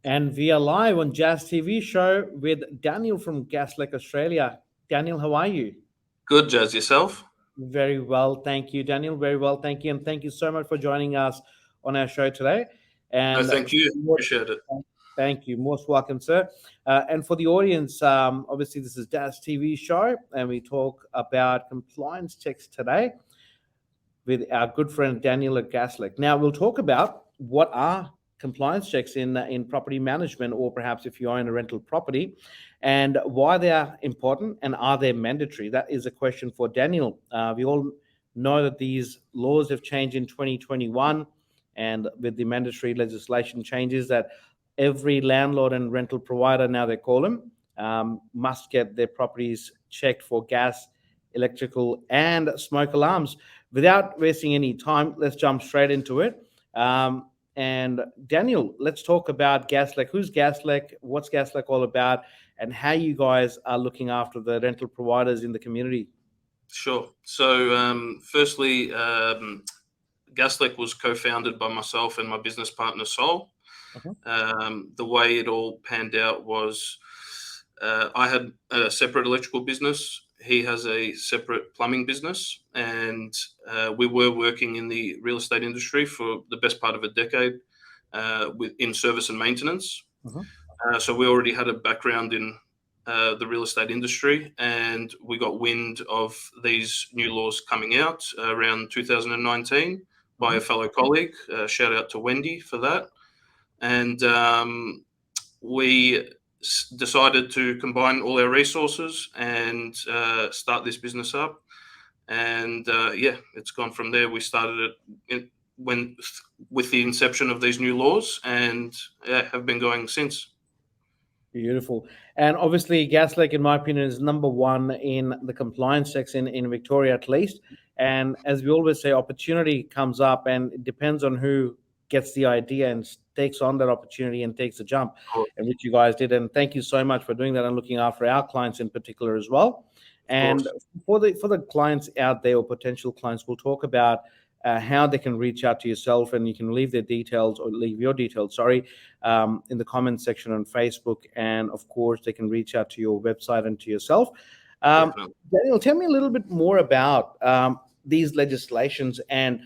And we are live on Jazz TV show with Daniel from Gaslick Australia. Daniel, how are you? Good, Jazz. Yourself? Very well, thank you, Daniel. Very well, thank you. And thank you so much for joining us on our show today. No, And thank you. Appreciate it. thank you. Most welcome, sir. And for the audience, obviously, this is Jazz TV show, and we talk about compliance checks today with our good friend Daniel at Gaslick. Now, we'll talk about what are compliance checks in property management, or perhaps if you own a rental property, and why they are important and are they mandatory. That is a question for Daniel. We all know that these laws have changed in 2021, and with the mandatory legislation changes that every landlord and rental provider, now they call them, must get their properties checked for gas, electrical, and smoke alarms. Without wasting any time, let's jump straight into it. And Daniel, let's talk about Gaslick. Who's Gaslick? What's Gaslick all about? And how you guys are looking after the rental providers in the community? Sure. So, firstly, Gaslick was co-founded by myself and my business partner, Sol. The way it all panned out was I had a separate electrical business. He has a separate plumbing business, and we were working in the real estate industry for the best part of a decade in service and maintenance. So we already had a background in the real estate industry, and we got wind of these new laws coming out around 2019 by a fellow colleague. Shout out to Wendy for that. And we decided to combine all our resources and start this business up. And it's gone from there. We started it with the inception of these new laws, and have been going since. Beautiful. And obviously, Gaslick, in my opinion, is number one in the compliance checks in Victoria, at least. And as we always say, opportunity comes up, and it depends on who gets the idea and takes on that opportunity and takes a jump, and which you guys did. And thank you so much for doing that and looking after our clients in particular as well. And for the clients out there, or potential clients, we'll talk about how they can reach out to yourself, and you can leave their details, or leave your details, in the comment section on Facebook. And of course, they can reach out to your website and to yourself. Daniel, tell me a little bit more about these legislations, and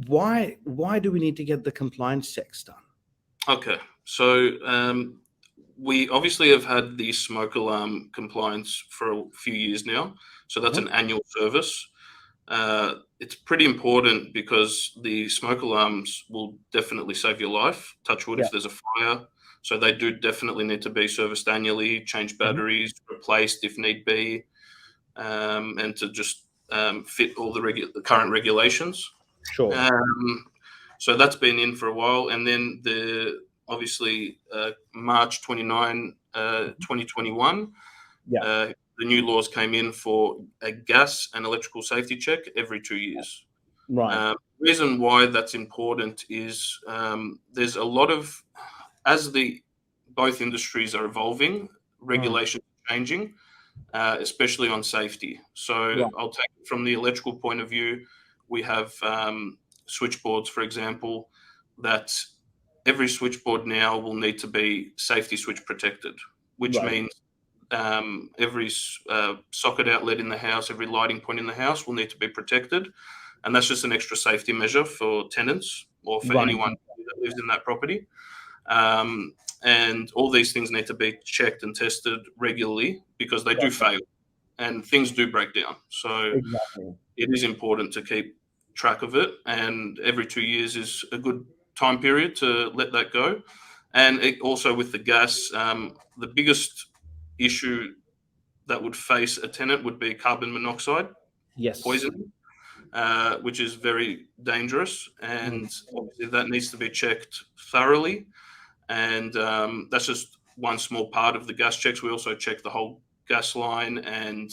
why do we need to get the compliance checks done? Okay, so we obviously have had the smoke alarm compliance for a few years now. So that's an annual service. It's pretty important because the smoke alarms will definitely save your life. Touch wood, if there's a fire. So they do definitely need to be serviced annually, change batteries, replaced if need be, and to just fit all the current regulations. Sure. So that's been in for a while. And then obviously March 29, 2021, the new laws came in for a gas and electrical safety check every 2 years. Right. The reason why that's important is there's a lot of, as both industries are evolving, regulations are changing, especially on safety. So I'll take it from the electrical point of view. We have switchboards, for example, that every switchboard now will need to be safety switch protected, which means every socket outlet in the house, every lighting point in the house will need to be protected. And that's just an extra safety measure for tenants or for anyone that lives in that property. And all these things need to be checked and tested regularly because they do fail and things do break down. So it is important to keep track of it. And every 2 years is a good time period to let that go. And also with the gas, the biggest issue that would face a tenant would be carbon monoxide poisoning, which is very dangerous, and obviously that needs to be checked thoroughly. And that's just one small part of the gas checks. We also check the whole gas line and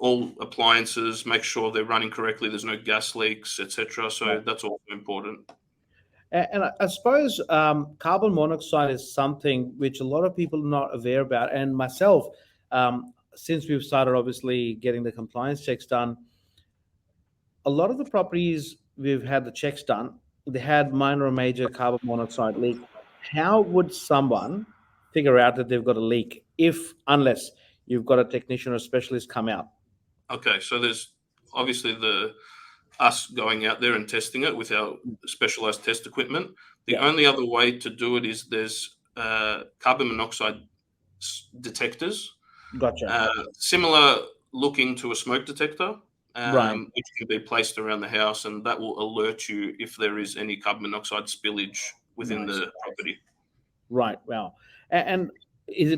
all appliances, make sure they're running correctly, there's no gas leaks, etc. So that's also important. And I suppose carbon monoxide is something which a lot of people are not aware about. And myself, since we've started obviously getting the compliance checks done, a lot of the properties we've had the checks done, they had minor or major carbon monoxide leak. How would someone figure out that they've got a leak if, unless you've got a technician or specialist come out? Okay, so there's obviously the us going out there and testing it with our specialized test equipment. The Yeah, only other way to do it is there's carbon monoxide detectors, gotcha. similar looking to a smoke detector, Right, which can be placed around the house, and that will alert you if there is any carbon monoxide spillage within nice. the property. Right, wow. And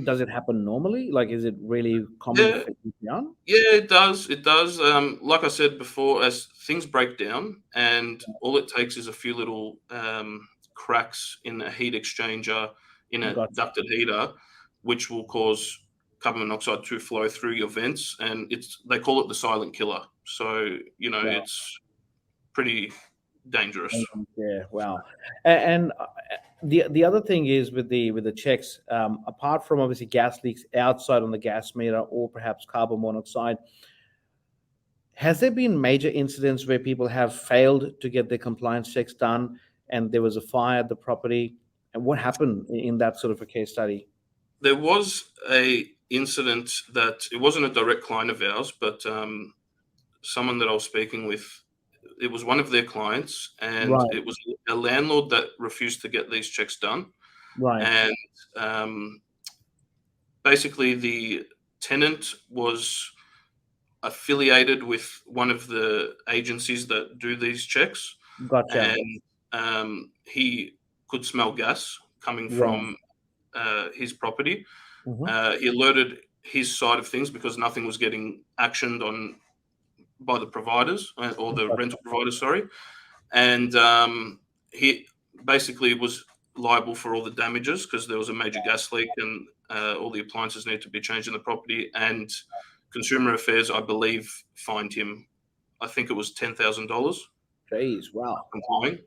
does it happen normally? Like, is it really common Yeah, for it to be done? yeah, it does. It does. Like I said before, as things break down, and all it takes is a few little cracks in a heat exchanger in a Gotcha. ducted heater, which will cause carbon monoxide to flow through your vents, and they call it the silent killer. So Wow. it's pretty dangerous. Yeah, wow. And the other thing is with the checks, apart from obviously gas leaks outside on the gas meter or perhaps carbon monoxide, has there been major incidents where people have failed to get their compliance checks done and there was a fire at the property? And what happened in that sort of a case study? There was a incident that it wasn't a direct client of ours, but someone that I was speaking with, it was one of their clients, and Right, it was a landlord that refused to get these checks done. right, And basically, the tenant was affiliated with one of the agencies that do these checks, gotcha. and he could smell gas coming Right. from his property. Hmm. He alerted his side of things because nothing was getting actioned on by the providers or the Gotcha. rental providers, sorry. And he basically was liable for all the damages because there was a major gas leak and all the appliances need to be changed in the property. And Consumer Affairs, I believe, fined him. I think it was $10,000 Jeez, wow. complying.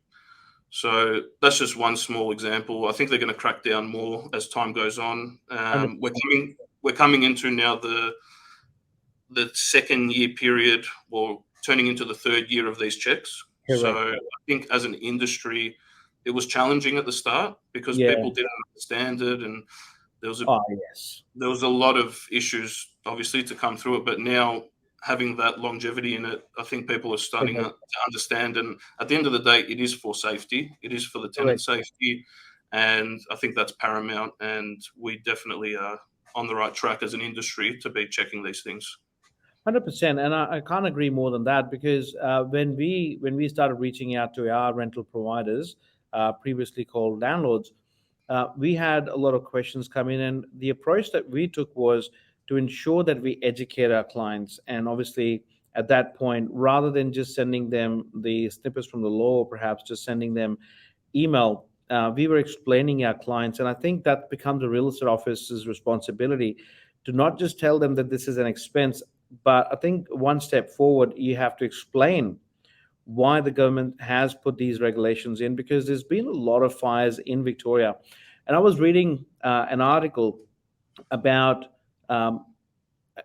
So that's just one small example. I think they're going to crack down more as time goes on. 100%. We're coming into now the second year period, or turning into the third year of these checks. Correct. So I think as an industry, it was challenging at the start because Yeah. people didn't understand it, and there was a Oh, yes. there was a lot of issues obviously to come through it. But now having that longevity in it, I think people are starting Correct. to understand. And at the end of the day, it is for safety. It is for the Correct. tenant's safety, and I think that's paramount. And we definitely are on the right track as an industry to be checking these things. 100%, and I can't agree more than that because when we started reaching out to our rental providers, previously called landlords, we had a lot of questions come in, and the approach that we took was to ensure that we educate our clients. And obviously, at that point, rather than just sending them the snippets from the law, or perhaps just sending them email, we were explaining our clients, and I think that becomes a real estate office's responsibility to not just tell them that this is an expense, but I think one step forward, you have to explain why the government has put these regulations in because there's been a lot of fires in Victoria. And I was reading an article about um,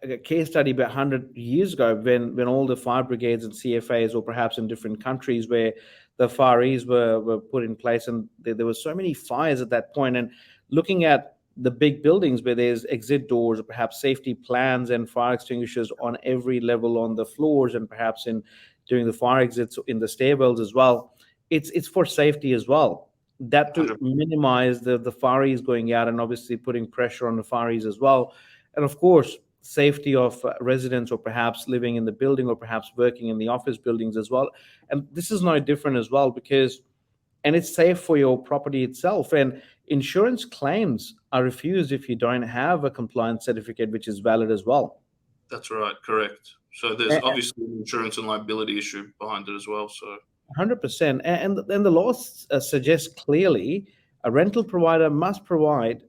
a case study about 100 years ago when all the fire brigades and CFAs, or perhaps in different countries where the Far East were put in place. And there were so many fires at that point. And looking at the big buildings where there's exit doors, or perhaps safety plans and fire extinguishers on every level on the floors, and perhaps in doing the fire exits in the stairwells as well, it's for safety as well. That to 100. minimize the fires going out and obviously putting pressure on the fires as well. And of course, safety of residents, or perhaps living in the building, or perhaps working in the office buildings as well. And this is no different as well because, and it's safe for your property itself. And insurance claims are refused if you don't have a compliance certificate which is valid as well. That's right, correct. So there's obviously an insurance and liability issue behind it as well. So 100%. And then the law suggests clearly a rental provider must provide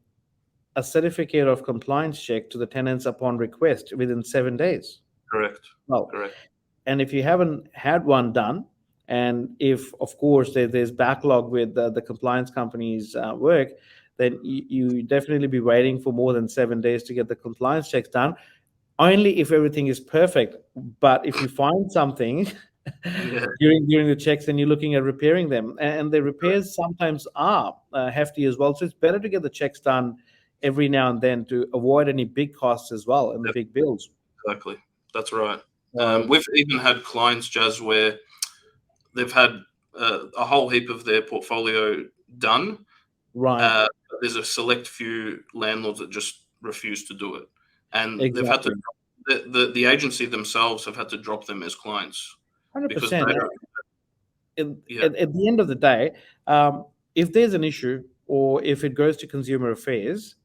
a certificate of compliance check to the tenants upon request within 7 days. correct, Well, correct. and if you haven't had one done, and if, of course, there's backlog with the compliance company's work, then you definitely be waiting for more than 7 days to get the compliance checks done. Only if everything is perfect. But if you find something Yeah, during the checks, and you're looking at repairing them, and the repairs sometimes are hefty as well. So it's better to get the checks done every now and then to avoid any big costs as well and the yeah, big bills. exactly. That's right. So We've even had clients, Jazz, where they've had a whole heap of their portfolio done. right, There's a select few landlords that just refuse to do it, and they've had to. exactly, The agency themselves have had to drop them as clients because 100%. they don't. Yeah, At the end of the day, if there's an issue or if it goes to consumer affairs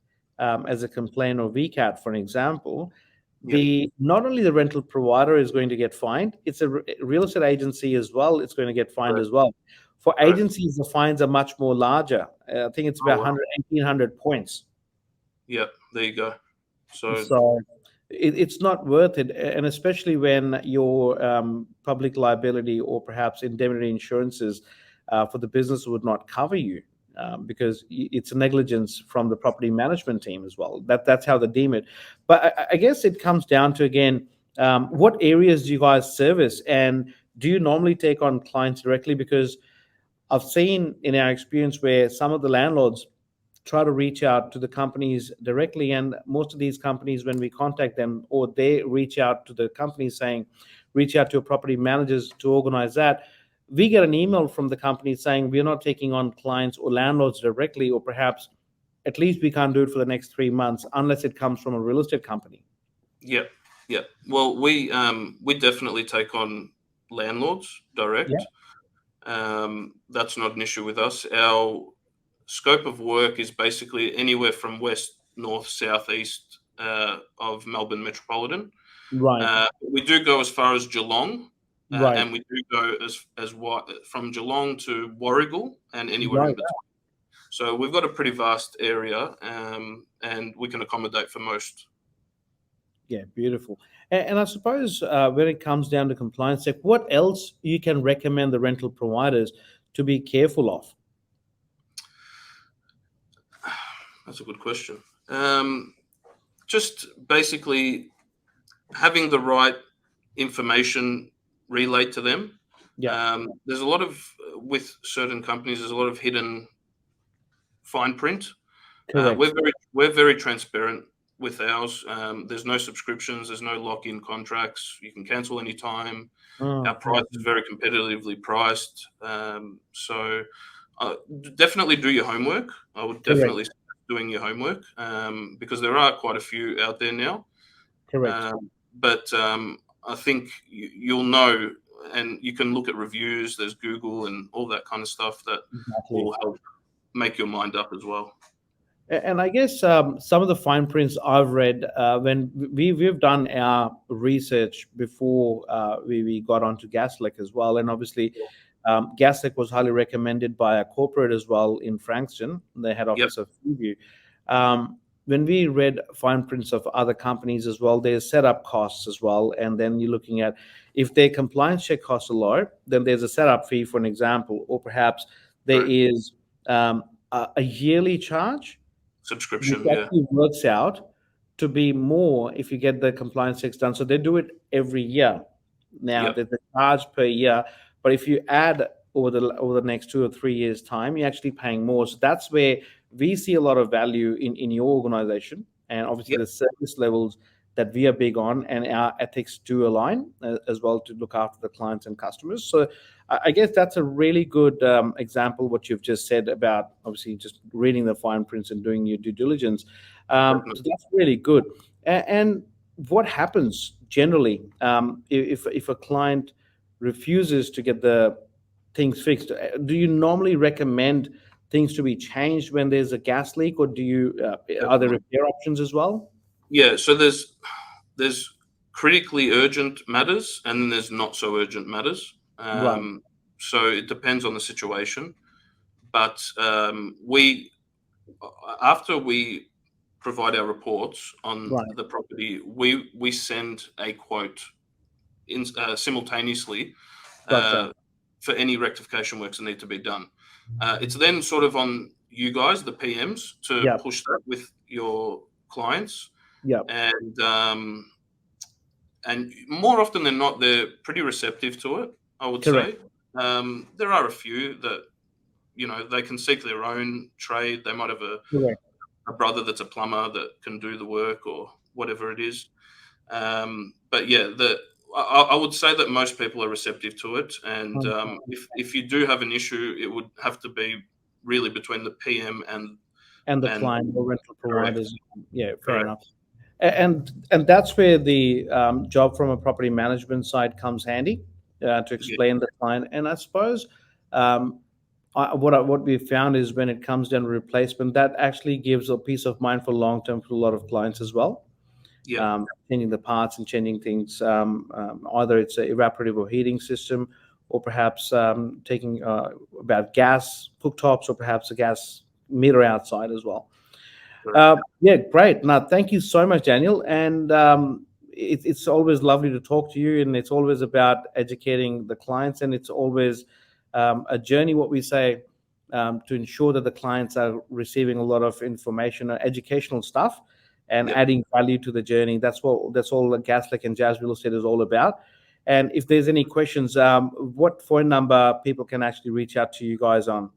as a complaint or VCAT, for an example, yeah, the not only the rental provider is going to get fined, it's a real estate agency as well. It's going to get fined correct, as well. For correct. agencies, the fines are much more larger. I think it's Oh about wow. 100, points. Yeah, there you go. So So it's not worth it, and especially when your public liability or perhaps indemnity insurances for the business would not cover you because it's a negligence from the property management team as well. That's how they deem it. But I guess it comes down to again, what areas do you guys service, and do you normally take on clients directly? Because I've seen in our experience where some of the landlords try to reach out to the companies directly, and most of these companies, when we contact them or they reach out to the companies saying reach out to your property managers to organize that, we get an email from the company saying we're not taking on clients or landlords directly, or perhaps at least we can't do it for the next 3 months unless it comes from a real estate company. yeah, yeah. Well, we definitely take on landlords Yeah, direct. That's not an issue with us. Our scope of work is basically anywhere from west, north, south, east of Melbourne metropolitan. right, We do go as far as Geelong, right, and we do go from Geelong to Warragul and anywhere in right. between. So we've got a pretty vast area, and we can accommodate for most. Yeah, beautiful. And I suppose when it comes down to compliance, like what else you can recommend the rental providers to be careful of? That's a good question. Just basically having the right information relayed to them. Yeah, There's a lot of with certain companies. There's a lot of hidden fine print. correct. We're very transparent with ours. There's no subscriptions. There's no lock-in contracts. You can cancel anytime. Our Oh, price is very competitively priced. So definitely do your homework. I would correct, definitely suggest doing your homework because there are quite a few out there now. correct. But I think you'll know, and you can look at reviews. There's Google and all that kind of stuff that Exactly. will help make your mind up as well. And I guess some of the fine prints I've read when we've done our research before we got onto Gaslick as well, and obviously Gaslick was highly recommended by a corporate as well in Frankston, the head Yep, office of Eview. When we read fine prints of other companies as well, there's setup costs as well, and then you're looking at if their compliance check costs a lot, then there's a setup fee, for an example, or perhaps there correct. is a yearly charge which Subscription, yeah, actually works out to be more if you get the compliance checks done. So they do it every year. Now yep, there's a charge per year, but if you add over the next 2 or 3 years' time, you're actually paying more. So that's where we see a lot of value in your organization, and obviously yep, the service levels that we are big on, and our ethics do align as well to look after the clients and customers. So I guess that's a really good example what you've just said about obviously just reading the fine prints and doing your due diligence. So definitely. that's really good. And what happens generally if a client refuses to get the things fixed? Do you normally recommend things to be changed when there's a gas leak, or do you are there repair options as well? Yeah, so there's critically urgent matters, and then there's not so urgent matters. Right, So it depends on the situation. But we after we provide our reports on right, the property, we send a quote simultaneously gotcha. uh, for any rectification works that need to be done. It's then sort of on you guys, the PMs, to Yep, push that with your clients, yep. and more often than not, they're pretty receptive to it. I would Correct. say. There are a few that, they can seek their own trade. They might have Correct. a brother that's a plumber that can do the work or whatever it is. But yeah, I would say that most people are receptive to it. And if you do have an issue, it would have to be really between the PM And the and client or rental correct, providers. Yeah, fair correct. enough. And that's where the job from a property management side comes handy to Yeah, explain the client. And I suppose um, what we found is when it comes down to replacement, that actually gives a peace of mind for long term for a lot of clients as well. yeah, Changing the parts and changing things, either it's an evaporative or heating system, or perhaps taking about gas cooktops, or perhaps a gas meter outside as well. correct. Yeah, great. Now, thank you so much, Daniel. And it's always lovely to talk to you, and it's always about educating the clients, and it's always a journey, what we say, to ensure that the clients are receiving a lot of information or educational stuff and Yep. adding value to the journey. That's all the Gaslick and Jazz Real Estate is all about. And if there's any questions, what phone number people can actually reach out to you guys on?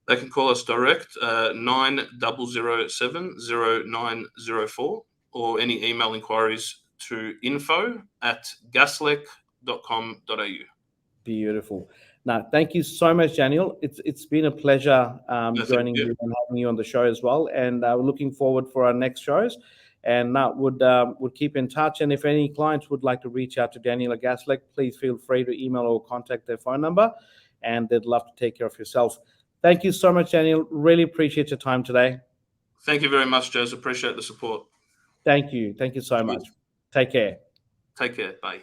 They can call us direct, 9007 0904, or any email inquiries to info@gaslec.com.au. Beautiful. Now, thank you so much, Daniel. It's been a pleasure No, thank joining you. you and having you on the show as well. And we're looking forward for our next shows. And now would keep in touch. And if any clients would like to reach out to Daniel at Gaslek, please feel free to email or contact their phone number. And they'd love to take care of yourself. Thank you so much, Daniel. Really appreciate your time today. Thank you very much, Jez. Appreciate the support. Thank you. Thank you so much. Cheers. Take care. Take care. Bye.